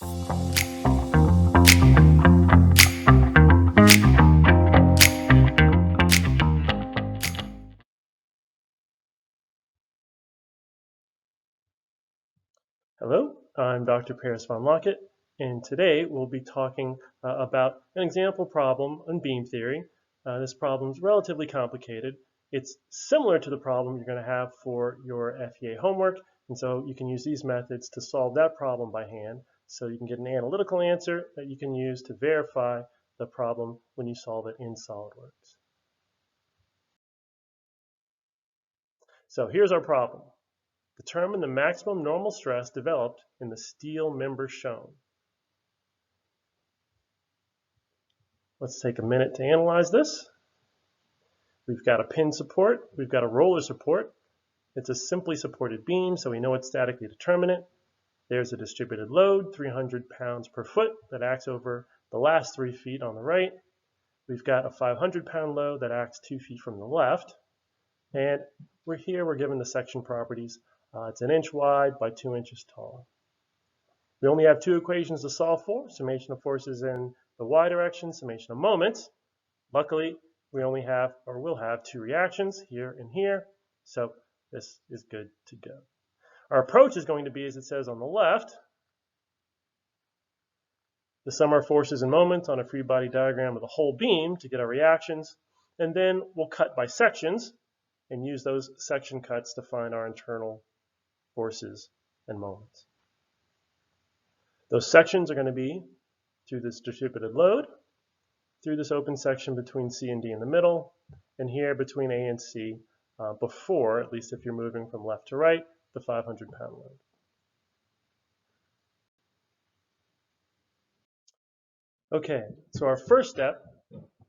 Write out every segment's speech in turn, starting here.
Hello, I'm Dr. Paris von Lockett, and today we'll be talking about an example problem in beam theory. This problem is relatively complicated. It's similar to the problem you're going to have for your FEA homework, and so you can use these methods to solve that problem by hand, so you can get an analytical answer that you can use to verify the problem when you solve it in SOLIDWORKS. So here's our problem. Determine the maximum normal stress developed in the steel member shown. Let's take a minute to analyze this. We've got a pin support, we've got a roller support. It's a simply supported beam, so we know it's statically determinate. There's a distributed load, 300 pounds per foot, that acts over the last 3 feet on the right. We've got a 500-pound load that acts 2 feet from the left. And we're given the section properties. It's 1 inch wide by 2 inches tall. We only have 2 equations to solve for: summation of forces in the y direction, summation of moments. Luckily, we only have, or will have, 2 reactions, here and here, so this is good to go. Our approach is going to be, as it says on the left, the sum of forces and moments on a free body diagram of the whole beam to get our reactions, and then we'll cut by sections and use those section cuts to find our internal forces and moments. Those sections are going to be through this distributed load, through this open section between C and D in the middle, and here between A and C before, at least if you're moving from left to right, the 500-pound load. Okay, so our first step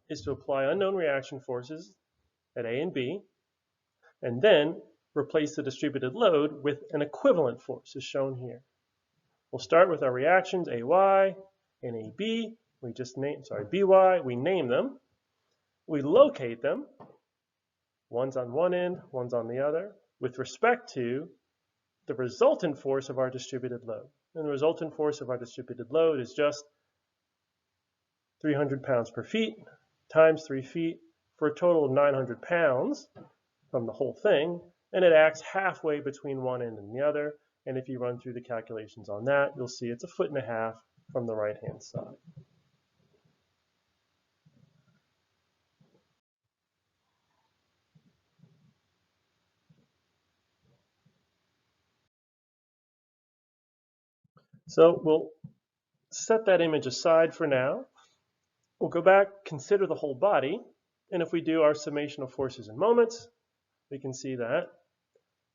is to apply unknown reaction forces at A and B, and then replace the distributed load with an equivalent force, as shown here. We'll start with our reactions AY and AB. We just name, BY, we name them. We locate them. One's on one end, one's on the other, with respect to the resultant force of our distributed load. And the resultant force of our distributed load is just 300 pounds per feet times 3 feet for a total of 900 pounds from the whole thing. And it acts halfway between one end and the other. And if you run through the calculations on that, you'll see it's 1.5 feet from the right-hand side. So we'll set that image aside for now. We'll go back, consider the whole body, and if we do our summation of forces and moments, we can see that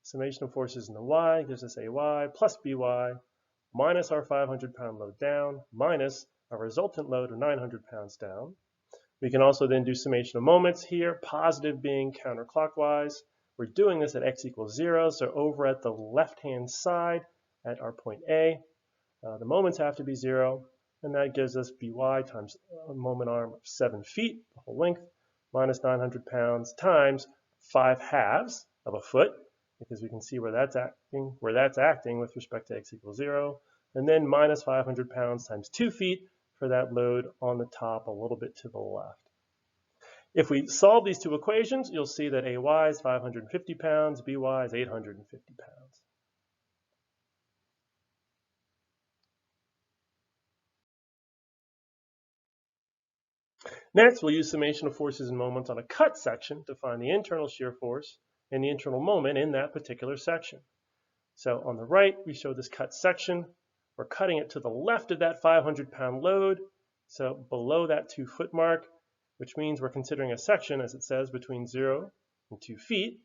summation of forces in the y gives us AY plus BY minus our 500-pound load down minus our resultant load of 900 pounds down. We can also then do summation of moments here, positive being counterclockwise. We're doing this at x equals 0, so over at the left-hand side at our point A, the moments have to be 0, and that gives us By times a moment arm of 7 feet, the whole length, minus 900 pounds times 5/2 of a foot, because we can see where that's acting with respect to x equals 0, and then minus 500 pounds times 2 feet for that load on the top a little bit to the left. If we solve these 2 equations, you'll see that AY is 550 pounds, BY is 850 pounds. Next, we'll use summation of forces and moments on a cut section to find the internal shear force and the internal moment in that particular section. So on the right, we show this cut section. We're cutting it to the left of that 500-pound load, so below that 2-foot mark, which means we're considering a section, as it says, between 0 and 2 feet.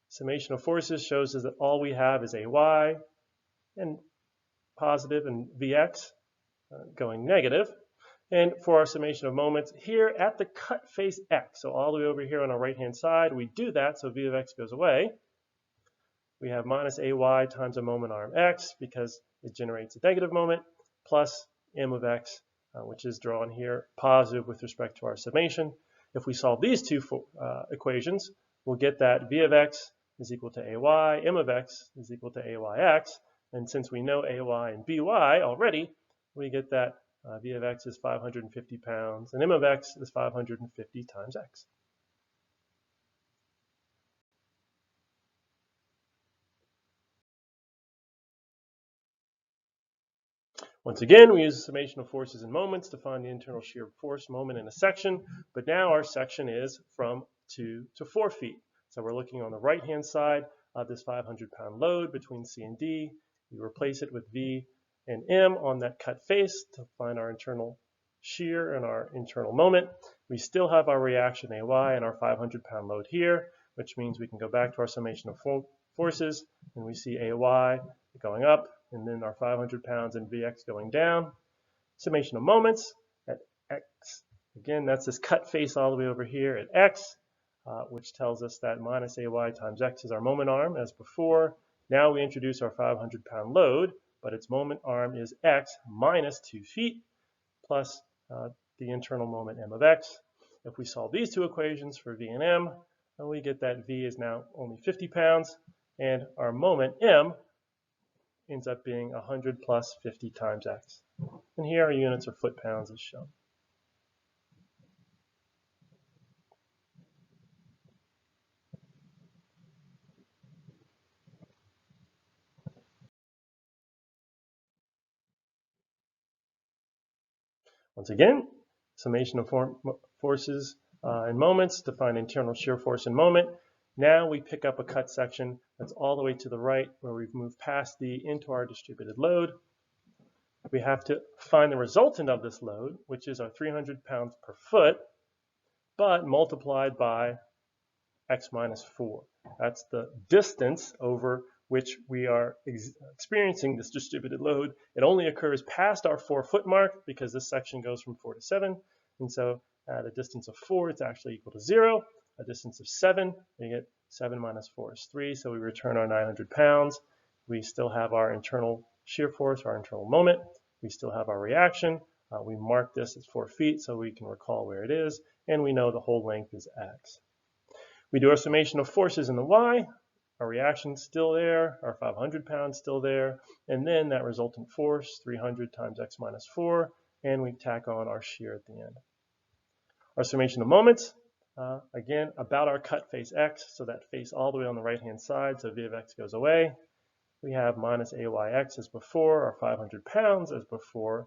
Summation of forces shows us that all we have is AY and positive and VX going negative. And for our summation of moments, here at the cut face X, so all the way over here on our right-hand side, we do that so V of X goes away. We have minus AY times a moment arm X because it generates a negative moment, plus M of X, which is drawn here positive with respect to our summation. If we solve these 2 equations, we'll get that V of X is equal to AY, M of X is equal to AYX, and since we know AY and BY already, we get that V of x is 550 pounds, and M of x is 550 times x. Once again, we use the summation of forces and moments to find the internal shear force moment in a section, but now our section is from 2 to 4 feet. So we're looking on the right-hand side of this 500-pound load between C and D. We replace it with V and M on that cut face to find our internal shear and our internal moment. We still have our reaction AY and our 500-pound load here, which means we can go back to our summation of forces, and we see AY going up, and then our 500 pounds and Vx going down. Summation of moments at x. Again, that's this cut face all the way over here at x, which tells us that minus AY times x is our moment arm as before. Now we introduce our 500-pound load, but its moment arm is x minus 2 feet plus the internal moment m of x. If we solve these two equations for V and M, we get that V is now only 50 pounds, and our moment m ends up being 100 plus 50 times x. And here our units are foot-pounds as shown. Once again, summation of forces and moments to find internal shear force and moment. Now we pick up a cut section that's all the way to the right where we've moved past D into our distributed load. We have to find the resultant of this load, which is our 300 pounds per foot, but multiplied by x minus 4. That's the distance over which we are experiencing this distributed load. It only occurs past our 4-foot mark because this section goes from 4 to 7. And so at a distance of 4, it's actually equal to 0. A distance of 7, we get 7 minus 4 is 3. So we return our 900 pounds. We still have our internal shear force, our internal moment. We still have our reaction. We mark this as 4 feet so we can recall where it is. And we know the whole length is x. We do our summation of forces in the y. Our reaction's still there, our 500 pounds still there, and then that resultant force, 300 times x minus 4, and we tack on our shear at the end. Our summation of moments, again, about our cut face x, so that face all the way on the right-hand side, so V of x goes away. We have minus AYX as before, our 500 pounds as before.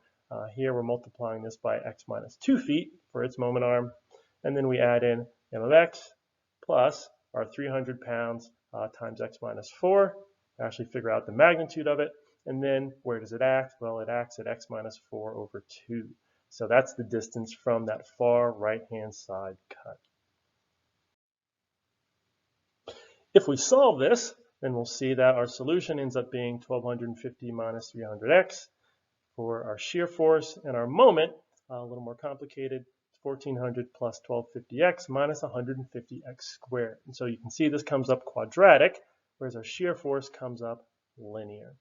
Here we're multiplying this by x minus 2 feet for its moment arm, and then we add in m of x plus our 300 pounds times x minus 4, actually figure out the magnitude of it, and then where does it act? Well, it acts at x minus 4 over 2. So that's the distance from that far right-hand side cut. If we solve this, then we'll see that our solution ends up being 1250 minus 300x for our shear force, and our moment, a little more complicated, 1400 plus 1250x minus 150x squared. And so you can see this comes up quadratic, whereas our shear force comes up linear.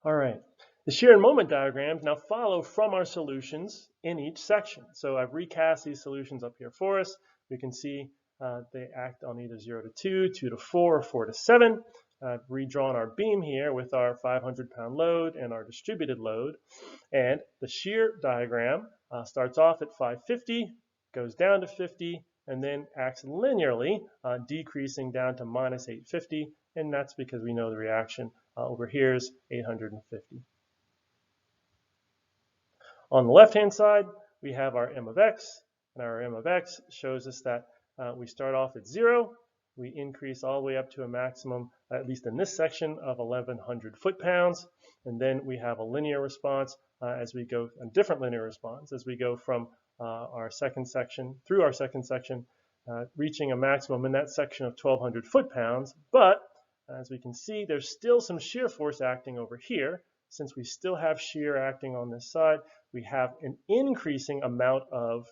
All right, the shear and moment diagrams now follow from our solutions in each section. So I've recast these solutions up here for us. We can see they act on either 0 to 2, 2 to 4, or 4 to 7. I've redrawn our beam here with our 500-pound load and our distributed load. And the shear diagram starts off at 550, goes down to 50, and then acts linearly, decreasing down to minus 850. And that's because we know the reaction over here is 850. On the left-hand side, we have our m of x, and our m of x shows us that we start off at 0. We increase all the way up to a maximum, at least in this section, of 1100 foot-pounds. And then we have a linear response as we go, a different linear response as we go from our second section, through our second section, reaching a maximum in that section of 1200 foot-pounds. But as we can see, there's still some shear force acting over here. Since we still have shear acting on this side, we have an increasing amount of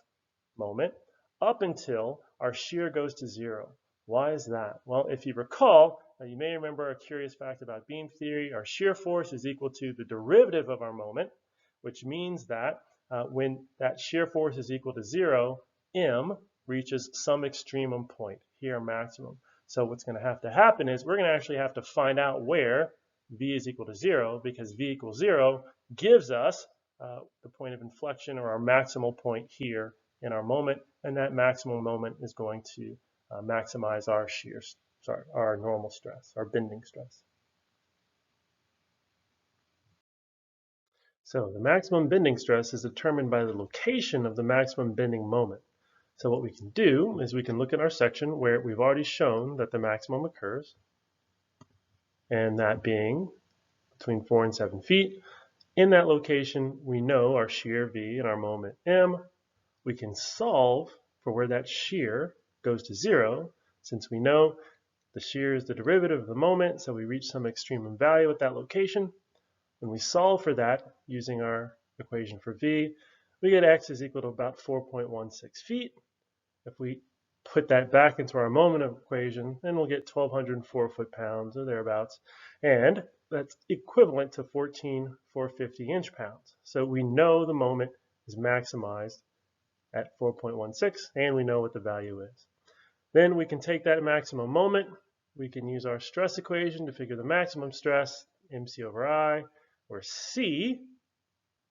moment up until our shear goes to 0. Why is that? Well, if you recall, you may remember a curious fact about beam theory. Our shear force is equal to the derivative of our moment, which means that when that shear force is equal to 0, m reaches some extremum point, here maximum. So what's going to happen is we're going to actually have to find out where V is equal to 0, because V equals 0 gives us the point of inflection, or our maximal point here in our moment, and that maximal moment is going to maximize our our normal stress, our bending stress. So the maximum bending stress is determined by the location of the maximum bending moment. So what we can do is we can look at our section where we've already shown that the maximum occurs, and that being between 4 and 7 feet. In that location, we know our shear V and our moment M. We can solve for where that shear goes to 0, since we know the shear is the derivative of the moment, so we reach some extremum value at that location. When we solve for that using our equation for V, we get x is equal to about 4.16 feet. If we put that back into our moment equation, then we'll get 1,204 foot-pounds or thereabouts, and that's equivalent to 14,450 inch-pounds. So we know the moment is maximized at 4.16, and we know what the value is. Then we can take that maximum moment, we can use our stress equation to figure the maximum stress, MC over I, where C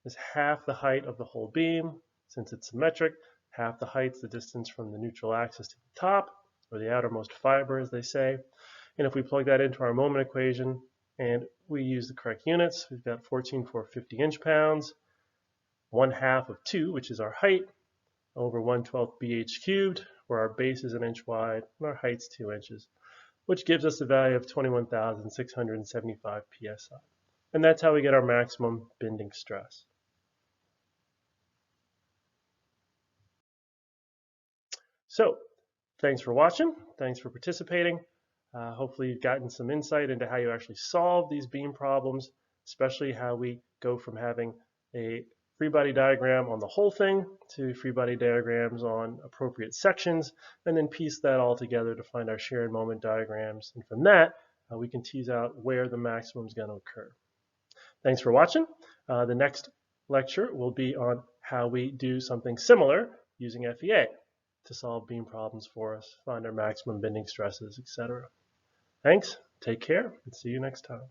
is half the height of the whole beam. Since it's symmetric, half the height's the distance from the neutral axis to the top, or the outermost fiber, as they say. And if we plug that into our moment equation and we use the correct units, we've got 14,450 inch-pounds, 1/2 of 2, which is our height, over 1/12 bh cubed, where our base is 1 inch wide and our height's 2 inches, which gives us a value of 21,675 psi. And that's how we get our maximum bending stress. So, thanks for watching. Thanks for participating. Hopefully you've gotten some insight into how you actually solve these beam problems, especially how we go from having a free body diagram on the whole thing to free body diagrams on appropriate sections, and then piece that all together to find our shear and moment diagrams. And from that, we can tease out where the maximum is going to occur. Thanks for watching. The next lecture will be on how we do something similar using FEA to solve beam problems for us, find our maximum bending stresses, etc. Thanks, take care, and see you next time.